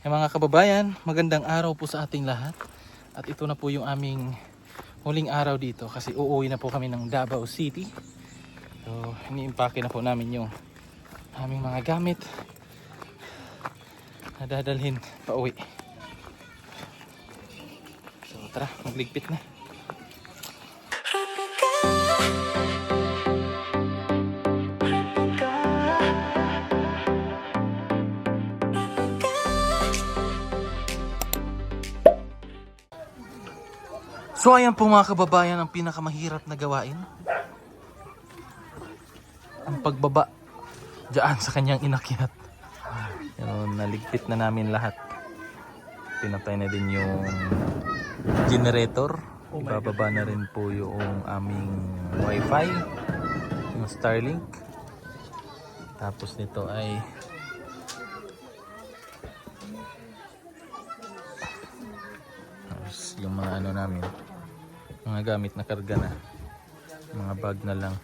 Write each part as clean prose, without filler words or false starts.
Mga kababayan, magandang araw po sa ating lahat. At ito na po yung aming huling araw dito kasi uuwi na po kami ng Davao City. So, iniimpake na po namin yung aming mga gamit na dadalhin pa uwi. So, tara, magligpit na. So ayan po mga kababayan, ang pinakamahirap na gawain, ang pagbaba dyan sa kanyang inakyat. Yun, naligpit na namin lahat. Pinatay na din yung generator. Ibababa na rin po yung aming wifi, yung Starlink. Tapos nito ay yung mga ano namin, mga gamit na karga na, mga bag na lang.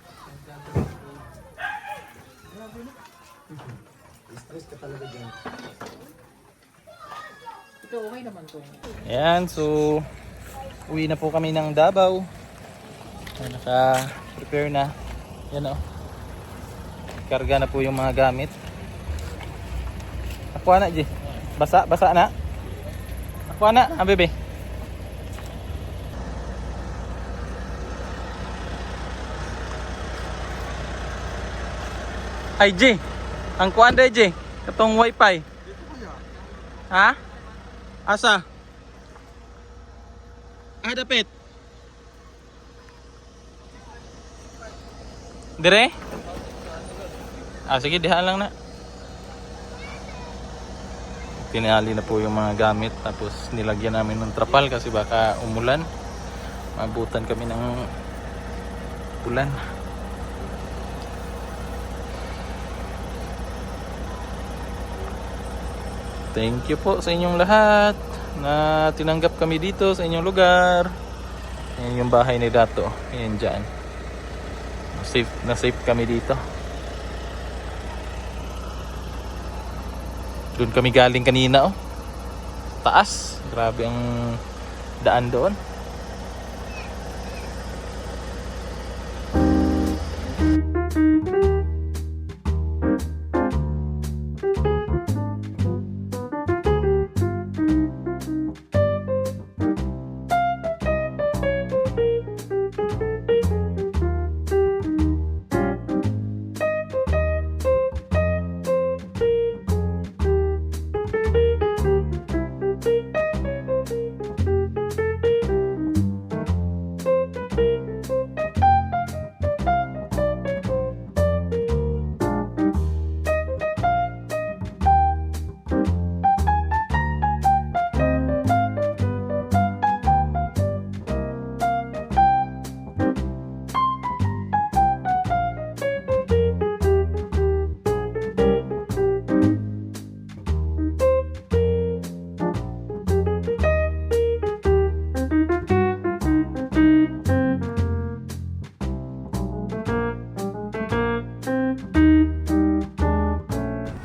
Stress ka talaga dyan. Ito okay naman to. Ayan, so uwi na po kami ng Davao. Naka-prepare na. Yan o. Karga na po yung mga gamit. Aqua na, G. Basa na. Aqua na, ang bebe. Ay, G. Ang kuan day, G. Katong wifi. Ha? Asa? Dapit. Dire? Sige, dihaan lang na. Tinali na po yung mga gamit. Tapos nilagyan namin ng trapal kasi baka umulan. Mabutan kami ng ulan. Thank you po sa inyong lahat na tinanggap kami dito sa inyong lugar. Ayan yung bahay ni Dato. Ayan dyan. Safe kami dito. Doon kami galing kanina, oh. Taas. Grabe ang daan doon.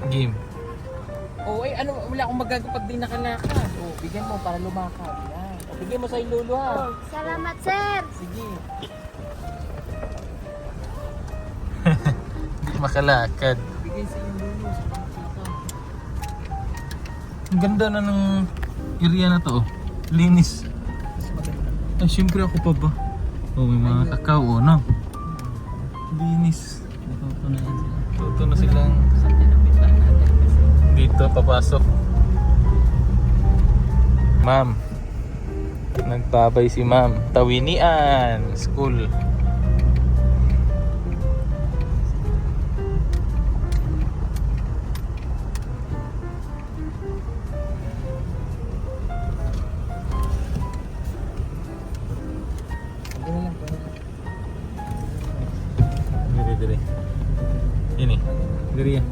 Game. Ano, wala akong magagawa pag di nakalakad. Bigyan mo para lumakad. Yan. Bigyan mo sa ilulo ha. Salamat, sir. Sige. Hindi makalakad. Bigyan sa ilulo. Ang ganda na ng area na to, oh. Linis. Mas maganda. Ay, syempre ako pa ba? Oh, may mga kakao, oh, no? Linis. Natuto na yan sila. Tuto na silang Sa tinapitan natin kasi. dito papasok. Ma'am. Nagbabay si Ma'am. Tawinian School. Hindi na lang. Dire. Ini. Dire yan.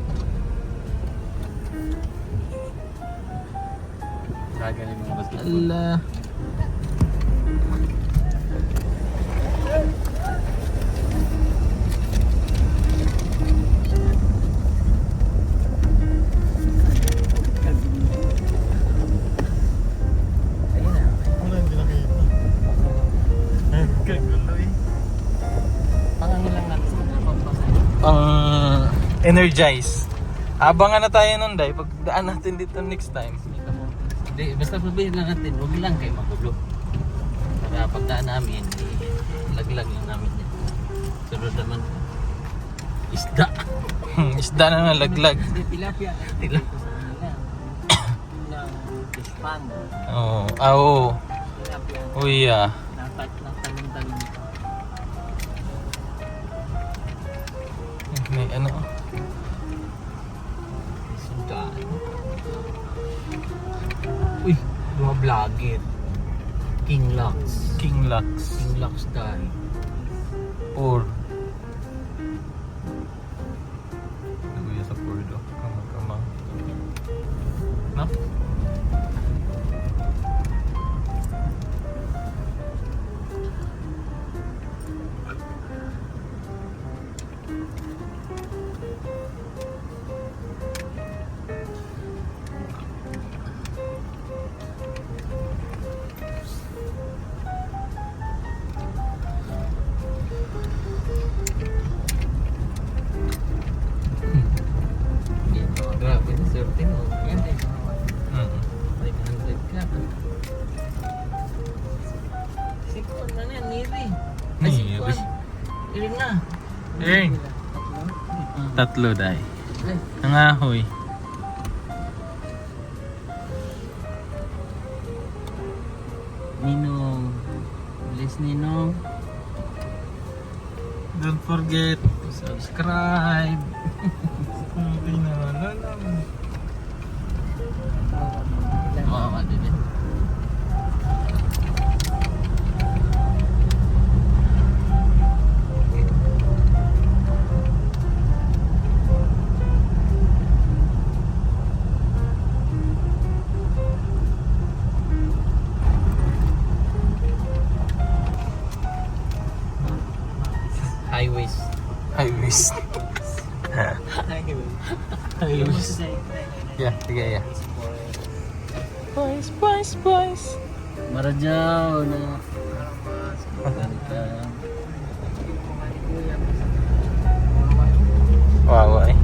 Kagaling mga basketball. Allah. Energize. Abangan na tayo nun, Day. Pagdaan natin dito next time. Hindi, basta sabihin lang natin, huwag lang kayo magulo. Para pagdaan namin, laglag lang namin yan. Sunod naman, isda. Isda na nalaglag. Hindi, tilapia. Tilapia sa kanila. Ng fish pan. Oo. Oo. Tilapia. Uy, ah. Nagtanong-tanong. May ano. Sundaan. Uy, mga vlogger. King Lux. King Lux. King Lux dahil. Or. Naguya sa Pordo. Kamang-kamang. No? Grabe na swerte mo. Yan eh. Mm. 500 ka. Sikon na yan, Niri. Niri. Niri na. Eh. Tatlo, Day. Ay, Nangahoy. Ninong. Bless Ninong. Don't forget to subscribe. Hindi na alam. Oo, din. Highways. Highways. Highways. Yeah, sige, yeah. Boys, boys, boys. Marajaw na. Ganda. Wow, eh.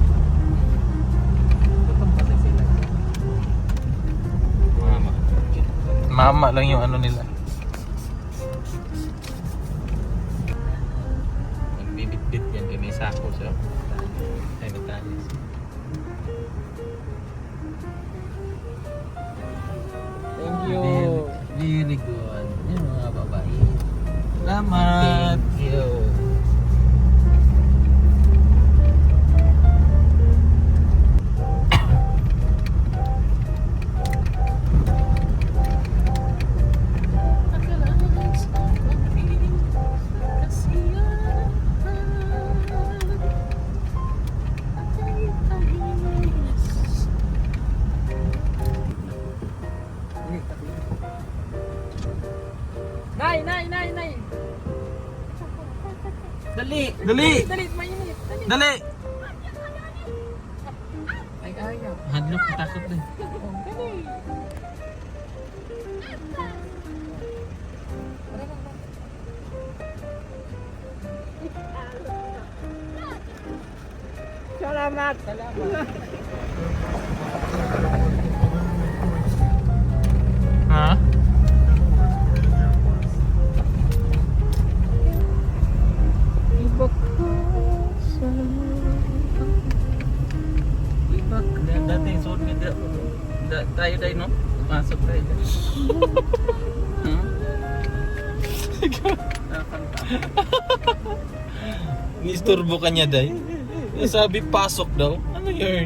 Mama. Mama lang yung ano nila. Nagbibit-bit yan kay may sako siya. Ay, matalis. Thank Very good. Yan mga babae. Salamat. Thank you. Nay! Dali! Dali! Dali! Mainit! Dali! Dali! Ay, ayaw. Hadlok, takot din. Dali! Salamat! Salamat! Ha? Ibak ko sa ibak na dati suot nga tayo tayo no? Masok tayo dyan. Nisturbo ka niya, Day. Sabi pasok daw. Ano yun?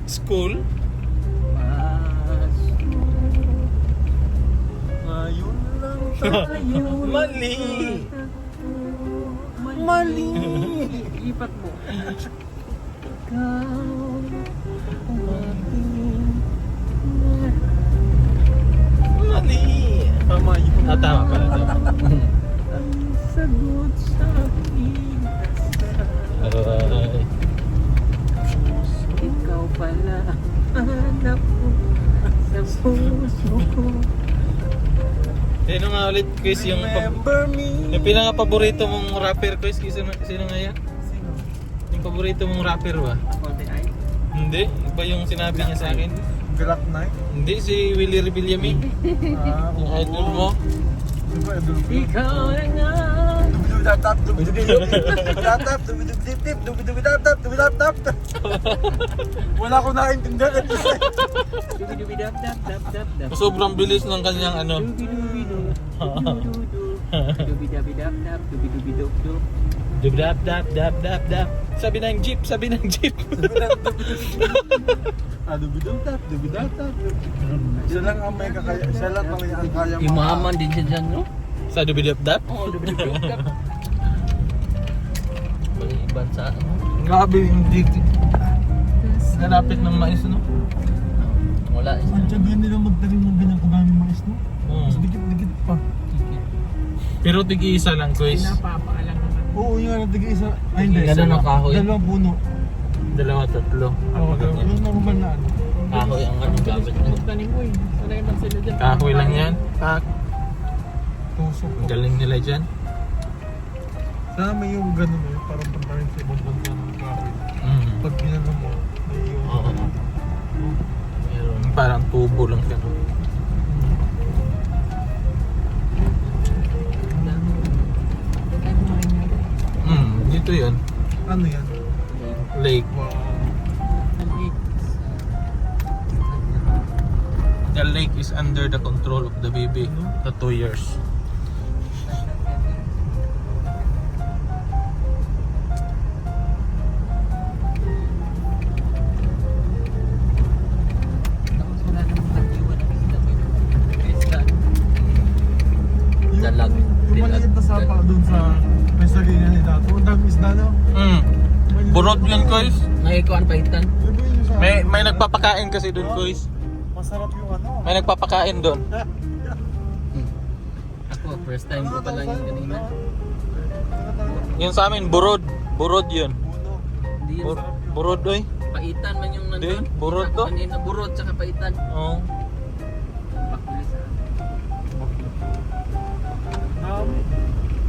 School? Ayun lang tayo. Mali! Mali! Ipat mo. Ikaw Mali! Tama yun. Ah, tama pala. ang sagot sa aking Ay. ikaw pala hanap ko sa puso ko. Sino nga ulit, Chris, yung pinaka-paborito mong rapper, Chris? Sino nga yan? Yung paborito mong rapper ba? Ako din. Hindi, iba yung sinabi niya sa akin. Black Knight. Hindi, si Willie Rebillame. Yung idol mo. Diba, idol ko? Ikaw na nga. Dubidubidap-tap, dubidubidap-tap, dubidubidip, dubidubidap-tap, dubidap-tap. Wala ko nakaintindihan. Dubidubidap-dap-dap-dap-dap. Sobrang bilis ng kanyang ano. Dubidubidap-dap, dubidubidop-dop. Dab. Sabi ng jeep, Dubidubidap, dubidap-tap. Siya lang ang may kakaya, siya lang ang kaya. Imaman din siya dyan, no? Sa dubidap-dap? Oo, dubidubidap-dap. Bali, bansa, ano? Grabe, hindi. Nalapit ng mais, no? Wala isa. Ang tiyaga nila magtanim ng ganyan kadaming mais, no? Oo. Mas dikit-dikit pa. Pero tig-isa lang, guys. Pinapapaalam naman. Oo, yung ano, tig-isa. Ay, hindi. Ganun ang kahoy. Dalawang puno. Dalawa, tatlo. Oo, yung normal na ano. Kahoy ang ano gamit mo. Magtanim mo eh. Sanay man sila dyan. Kahoy lang yan. Tak. Tusok. Ang galing nila dyan. Sana may yung ganun eh, parang pantarin sa ibang bansa ng kahoy. Pag ginano mo, may yung... Oo. Meron. Parang tubo lang siya, no? Dito yun. Ano yan? Lake. Wow. The lake is under the control of the baby. The 2 years. Dalag. Yung maliit na sapa dun sa may sagingan ni Tato. Ang daming isda, no? Burot yun, guys. Nakikuan pahitan. Di ba yun sa... May nagpapakain kasi doon, guys. Masarap yung ano. May nagpapakain doon. Ako, first time ko pa lang yun kanina. Yung sa amin, burod. Burod yun. Puno. Hindi yun. Burod, oy. Paitan man yung nandun. Hindi, burot to. Kanina, burot tsaka paitan. Oo. Pakulis.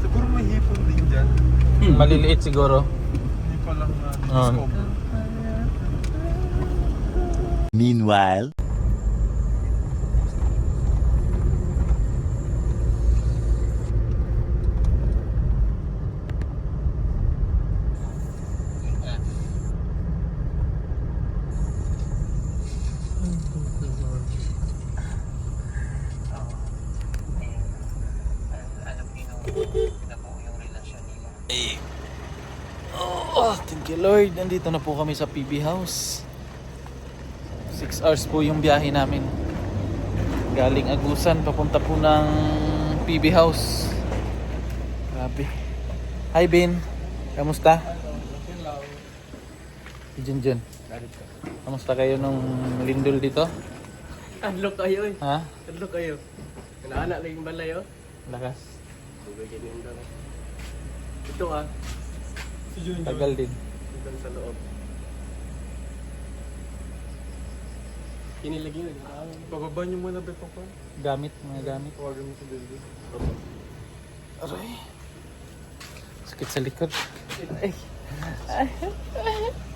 Siguro may hipon din dyan. Maliliit siguro. Hindi pa lang Oo. discover. Meanwhile, Oh, thank you Lord. Nandito na po kami sa PB House. 6 hours po yung biyahe namin. Galing Agusan, papunta po ng PB House. Grabe. Hi Ben, kamusta? Si Junjun. Kamusta kayo nung lindol dito? Adlo kayo eh. Ha? Adlo kayo. Kailangan na yung balay oh. Lakas. Bugay yung dala. Ito ah. Si Junjun. Tagal din. Hanggang sa loob. Kinilagay yun. Bababa niyo muna beto ko. Gamit, mga gamit. Tawagan mo si Dildo. Aray. Sakit sa likod. Ay.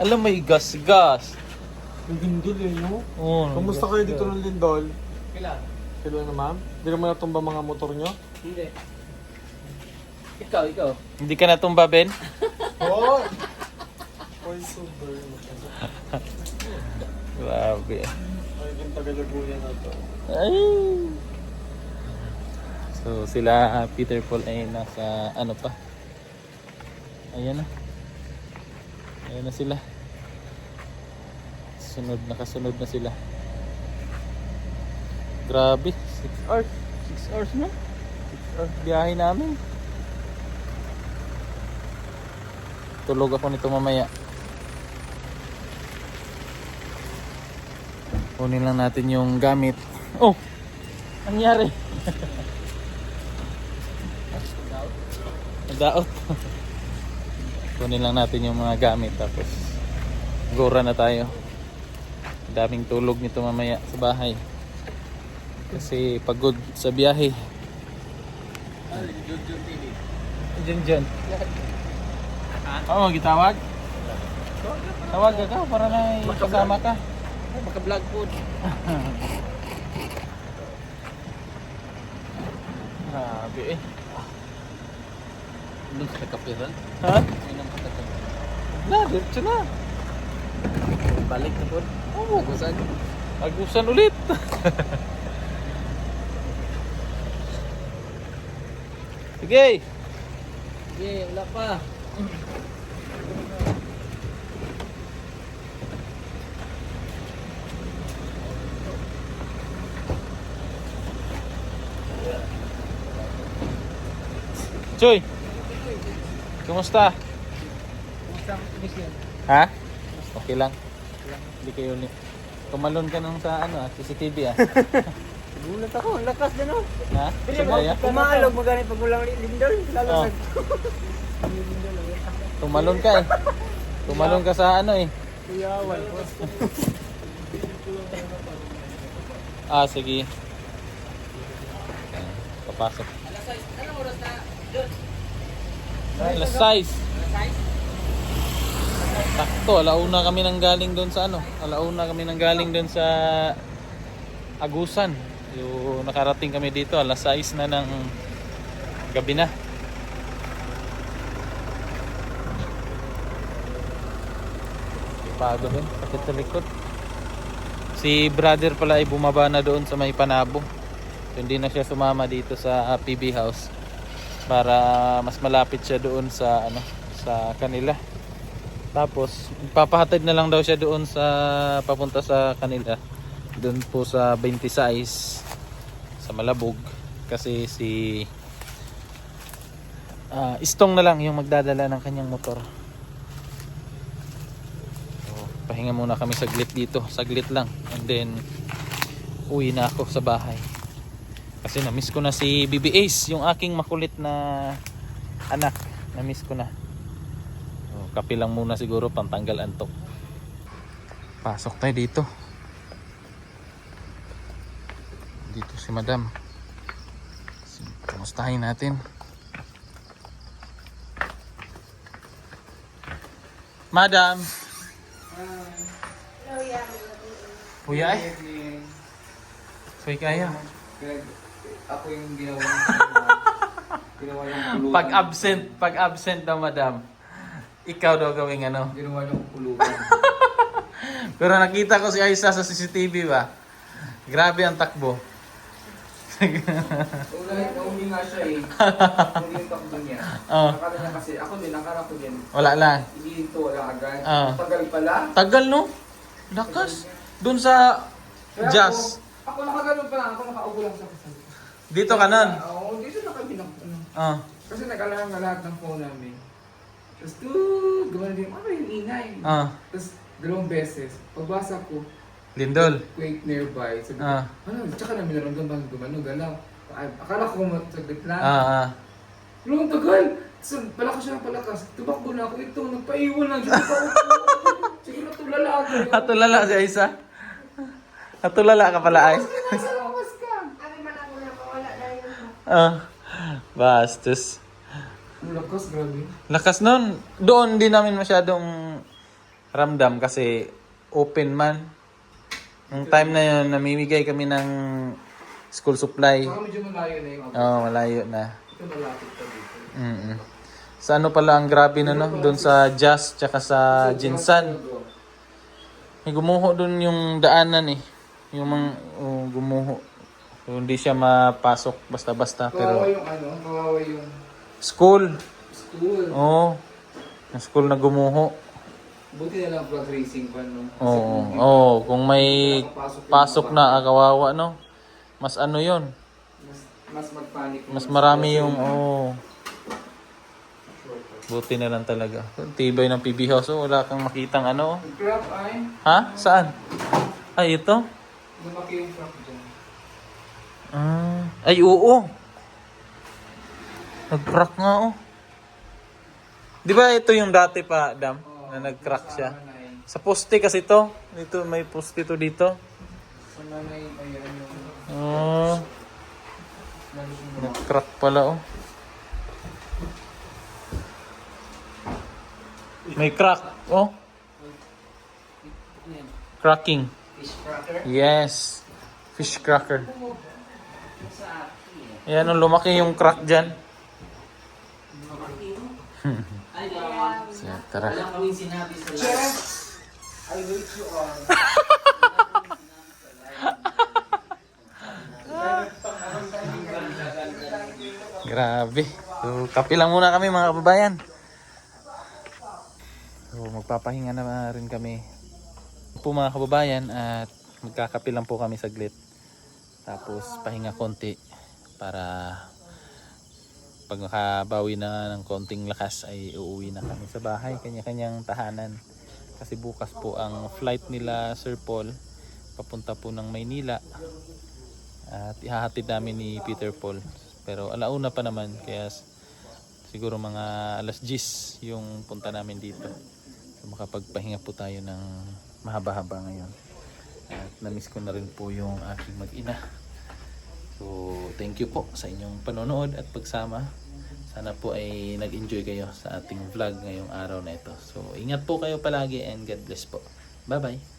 Alam mo yung gas. Ang Lindol eh, no? Oo. Kamusta kayo dito ng Lindol? Kailan? Kailan na ma'am? Hindi naman natumba mga motor nyo? Hindi. Ikaw. Hindi ka natumba, Ben? Oo! Oy, super. Grabe. Ay, yung Tagalaguna na to. Ay. So sila Peter Paul ay nasa ano pa. Ayan na. Ayan na sila. Nakasunod na sila. Grabe, 6 hours. 6 hours na. 6 hours biyahe namin. Tulog ako nito mamaya. Kunin lang natin yung gamit. Oh! Nangyari. Nadaot. Kunin lang natin yung mga gamit tapos gora na tayo. Daming tulog nito mamaya sa bahay. Kasi pagod sa biyahe. Diyan. Oo, gitawag? Tawag ka para na kasama ka. Maka-vlog po. Grabe eh. Doon sa kapiran. Ha? Ay nang katakan. Na, diretso na. Balik na po. Oo, Basan. agusan ulit. Sige. Sige, wala pa. Choy. Kumusta? Ha? Okay lang. Hindi kayo ni. Tumalon ka nung sa ano, CCTV ah. Gulat ako, ang lakas din oh. Ha? Sumaya? Kumaalog mo ganit pag walang lindol. Lalo Oh. Tumalon ka eh. Tumalon ka sa ano eh. Kuyawan. Ah, sige. Papasok. Alas 6. Sakto, alauna kami nang galing doon sa ano. Alauna kami nang galing doon sa Agusan. Yung nakarating kami dito, alas 6 na ng gabi na. Pagod din, sakit sa likod. Si brother pala ay bumaba na doon sa may Panabo. So, hindi na siya sumama dito sa PB House para mas malapit siya doon sa ano, sa kanila. Tapos papahatid na lang daw siya doon sa papunta sa kanila. Doon po sa 26 sa Malabog kasi si Istong na lang yung magdadala ng kanyang motor. Pahinga muna kami saglit dito, saglit lang, and then uwi na ako sa bahay kasi na-miss ko na si BB Ace, yung aking makulit na anak. Na-miss ko na. So, kape lang muna siguro pantanggal antok. Pasok tayo dito. Dito si Madam. Kamustahin natin. Madam. Kuya ay. Soy kaya. Ako yung ginawa yung Pag absent daw madam. Ikaw daw gawing ano. ginawa yung pulugan. Pero nakita ko si Aisa sa CCTV ba. Grabe ang takbo. Naumi nga siya eh. Naumi yung takbo niya. Oh. Nakala niya kasi, ako din, nakala ko din. Wala lang. Hindi ito, wala agad. Ah. Tagal pala. Tagal no? Lakas. Doon sa Kaya Jazz. Ako nakagano'n pa lang, ako nakaupo lang sa kasal. Dito ka nun. Oo, dito na kami ng Ah. Kasi nag-alarm na lahat ng phone namin. Tapos gumana din, ano yung ingay? Ah. Tapos 2 beses, pagbasa ko, Lindol. wait nearby. Sabi ko, Ah. ano, tsaka namin naramdaman gumano, galaw. Akala ko saglit lang. Ah. Pero ang tagal! So, palakas siya ng palakas. Tumakbo na ako ito, nagpaiwan lang. Sige pa ako. Sige na tulala ako. Hatulala si Aisa. Hatulala ka pala ay. Nasa lakas ka. Ah. Bastos. Ang lakas, grabe. Lakas nun. Doon din namin masyadong ramdam kasi open man. Nung time na yun, namimigay kami ng school supply. Saka medyo malayo na yung ako. Oo, malayo na. Ito malapit pa dito. Sa ano pala ang grabe na no? Doon sa Jazz tsaka sa Jinsan. May gumuho doon yung daanan eh. Yung mga gumuho. So, hindi siya mapasok basta-basta. Kawawa Pero yung ano, kawawa yung school. school. Oo. Yung school na gumuho. Buti na lang flag racing pa, no? Kasi Oo. kung- Oo. Kung may pasok na kawawa no. Mas ano yon. Mas magpanik. Mas marami yung buti na lang talaga. Tibay ng PB House. Oh, wala kang makitang ano. Crap ay, Ha? Saan? Ay, ito? lumaki yung crap dyan. Ay, oo. Nag-crack nga, oh. Di ba ito yung dati pa, Dam? Na nag-crack siya. Nanay, Sa poste kasi to. Dito, may poste to dito. sa nanay, ayan yung Nag-crack pala, oh. May crack, oh. Cracking. Fish cracker. Yes. Fish cracker. Ayan, oh, lumaki yung crack dyan. Ay, So, tara. wala kaming sinabi sa live. Chef, I wait you all. Grabe. So, kape lang muna kami mga kababayan. So, magpapahinga na rin kami po mga kababayan at magkakape lang po kami saglit. Tapos pahinga konti para pag nakabawi na ng konting lakas ay uuwi na kami sa bahay, kanya-kanyang tahanan. Kasi bukas po ang flight nila Sir Paul papunta po ng Maynila at ihahatid namin ni Peter Paul. Pero alauna pa naman kaya siguro mga alas 10 yung punta namin dito. So makapagpahinga po tayo ng mahaba-haba ngayon. At na-miss ko na rin po yung aking mag-ina. So thank you po sa inyong panonood at pagsama. Sana po ay nag-enjoy kayo sa ating vlog ngayong araw na ito. So ingat po kayo palagi and God bless po. Bye bye.